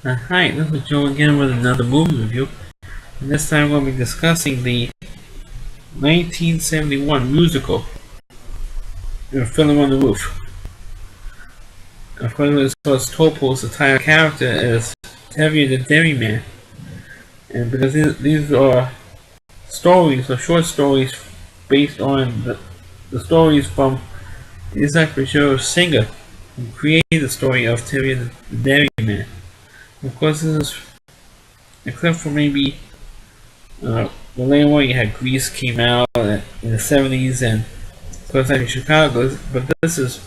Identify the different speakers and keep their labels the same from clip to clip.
Speaker 1: Hi, this is Joe again with another movie review. And this time we'll be discussing the 1971 musical, Fiddler on the Roof. Of course, Topol's the title character is Tevye the Dairyman. And because these are stories or short stories based on the stories from Isaac Bashevis Singer, who created the story of Tevye the Dairyman. Of course, this is, except for maybe well, later on you had Grease came out in the 70s, and of course like Chicago, but this is,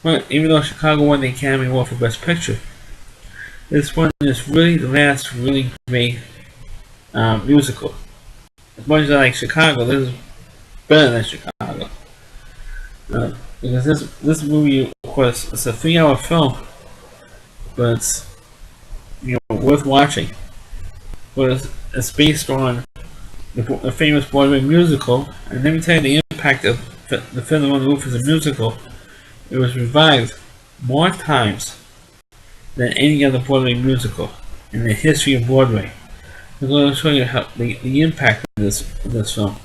Speaker 1: well, even though Chicago won the Academy Award for Best Picture, this one is really the last really great musical. As much as I like Chicago, this is better than Chicago. Because this movie, of course, it's a 3-hour film, but it's worth watching. But it's based on the famous Broadway musical, and let me tell you the impact of the Fiddler on the Roof as a musical. It was revived more times than any other Broadway musical in the history of Broadway. I'm going to show you how the impact of this film.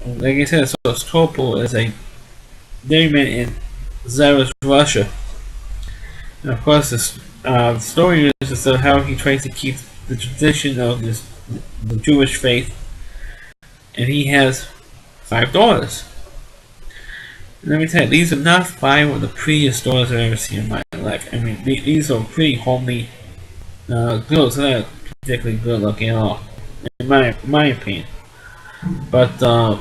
Speaker 1: Like I said, Topol is a dairyman in Tsarist Russia. And of course, the story is how he tries to keep the tradition of the Jewish faith, and he has 5 daughters. And let me tell you, these are not 5 of the prettiest daughters I've ever seen in my life. I mean, these are pretty homely girls. They're not particularly good looking at all, in my opinion. But I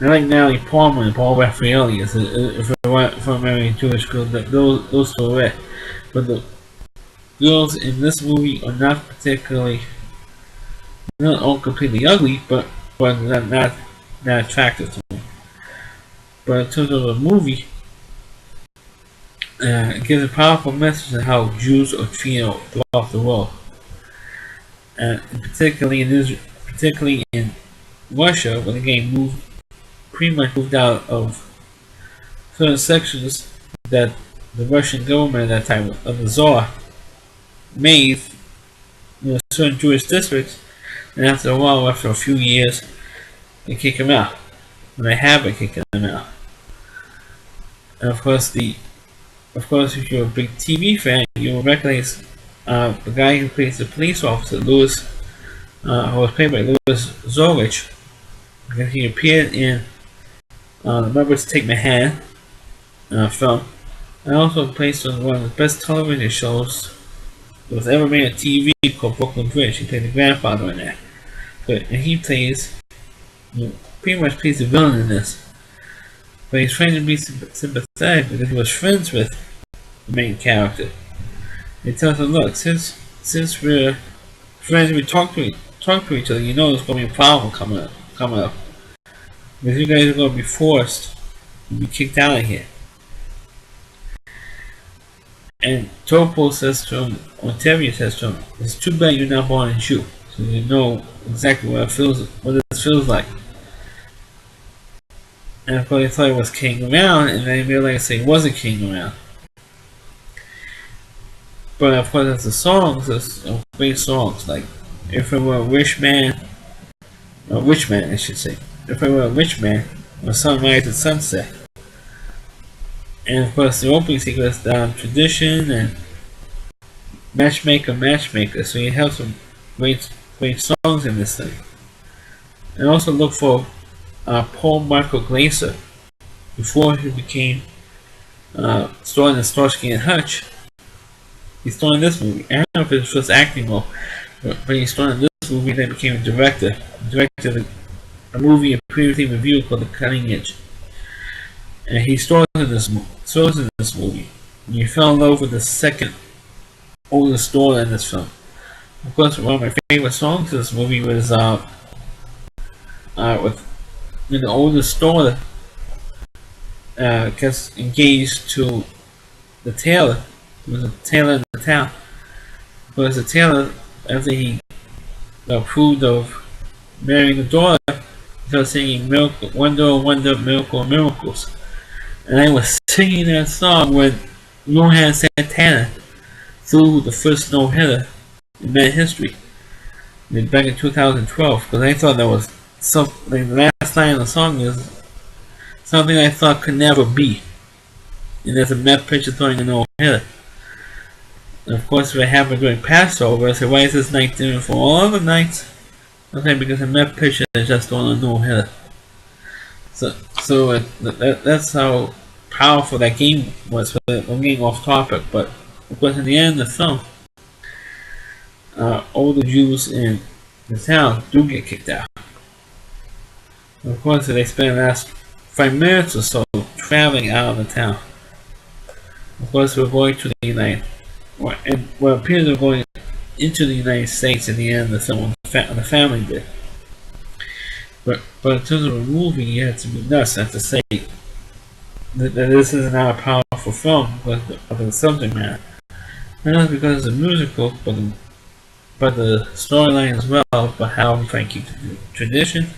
Speaker 1: like Natalie Portman and Paul Raffaelli if I marry a Jewish girl. Those two are it. But the girls in this movie are not particularly, not all completely ugly, but not attractive to me. But in terms of the movie, it gives a powerful message on how Jews are treated throughout the world, and particularly in Russia, when the game pretty much moved out of certain sections that the Russian government at that time, of the Tsar, made certain Jewish districts, and after a while, after a few years, they kick them out. And they have been kicking them out. And of course, if you're a big TV fan, you will recognize the guy who plays the police officer, Louis, who was played by Louis Zorich, because he appeared in the Members Take Manhattan film, and also plays on one of the best television shows that was ever made on TV called Brooklyn Bridge. He played the grandfather in that. And he pretty much plays the villain in this. But he's trying to be sympathetic because he was friends with the main character. He tells him, look, since we're friends, we talk to each other, you know there's going to be a problem coming up. Because you guys are going to be forced to be kicked out of here. And Topol says to him, or Tevye says to him, it's too bad you're not born a Jew, so you know exactly what this feels like. And of course, they thought it was King around, and then they realized it wasn't King around. But of course, there's the songs, there's great songs, like If I Were a Rich Man, I should say. If I Were a Rich Man, or Sunrise and Sunset. And of course, the opening sequence down Tradition and Matchmaker. So you have some great songs in this thing. And also look for Paul Michael Glaser, before he became starring in Starsky and Hutch. He starred in this movie. I don't know if it was just acting role, but he starred in this movie. Then became a director. Directed a movie previously reviewed called The Cutting Edge. And he stars in this movie. And he fell in love with the second oldest daughter in this film. Of course, one of my favorite songs in this movie was with the oldest daughter gets engaged to the tailor. It was a tailor in the town. But the tailor, after he approved of marrying the daughter, he started singing "Miracle, Wonder, Wonder, Miracle, Miracles." And I was singing that song when Johann Santana threw the first no-hitter in Met history back in 2012, because I thought that was something. The last line of the song is something I thought could never be, and there's a Met pitcher throwing a no-hitter. And of course, if it happened during Passover, I said, why is this night different from all other nights? Okay, because the Met pitcher is just throwing a no-hitter. So that's how powerful that game was. I'm getting off topic, but of course, in the end of the film, all the Jews in the town do get kicked out. And of course, they spend the last 5 minutes or so traveling out of the town. Of course, we're going to the United, well, it appears we're going into the United States at the end of the film, the family did. But in terms of a movie, you have to be nuts not to say that this is not a powerful film because of the subject matter. Not only because it's a musical, but the storyline as well, but how we try to keep the tradition.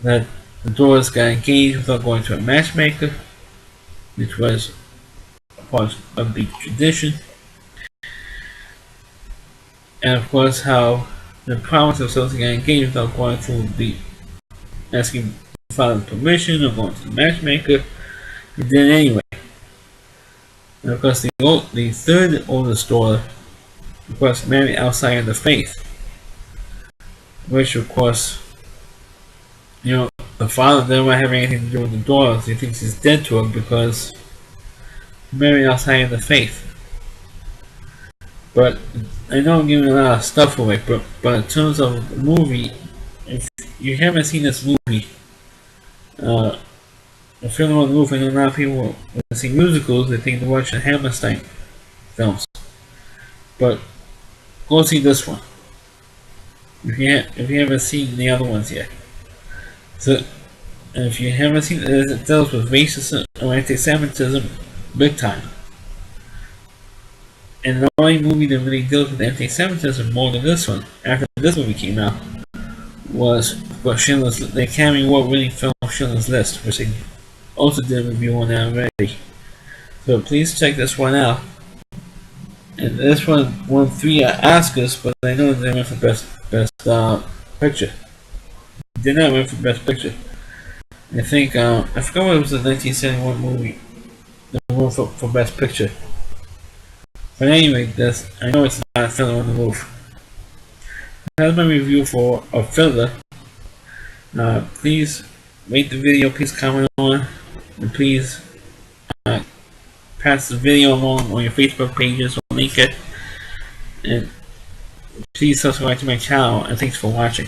Speaker 1: That the Doors got engaged without going to a matchmaker, which was a part of the tradition. And of course how the promise of supposed to get engaged without going through the asking father's permission or going to the matchmaker. He did it anyway. And of course the third oldest daughter, of course, married outside of the faith, which of course, the father doesn't have anything to do with the daughter. He thinks he's dead to her because he married outside of the faith. But I know I'm giving a lot of stuff away, but in terms of the movie, if you haven't seen this movie, the Fiddler on the Roof, I know a lot of people when they see musicals, they think they're watching Hammerstein films. But go see this one if you haven't seen the other ones yet. So, if you haven't seen it deals with racism or anti-Semitism big time. And the only movie that really deals with anti-Semitism more than this one, after this movie came out, was Schindler's List. The Academy Award-winning film Schindler's List, which they also did a review on that already. So please check this one out. And this one won 3 Oscars, but I know they went for best picture. Did not win for best picture. I think I forgot what it was, the 1971 movie that won for best picture. But anyway, I know it's not a Fiddler on the Roof. That's my review for a Fiddler. Please rate the video, please comment on, and please pass the video along on your Facebook pages or link it. And please subscribe to my channel, and thanks for watching.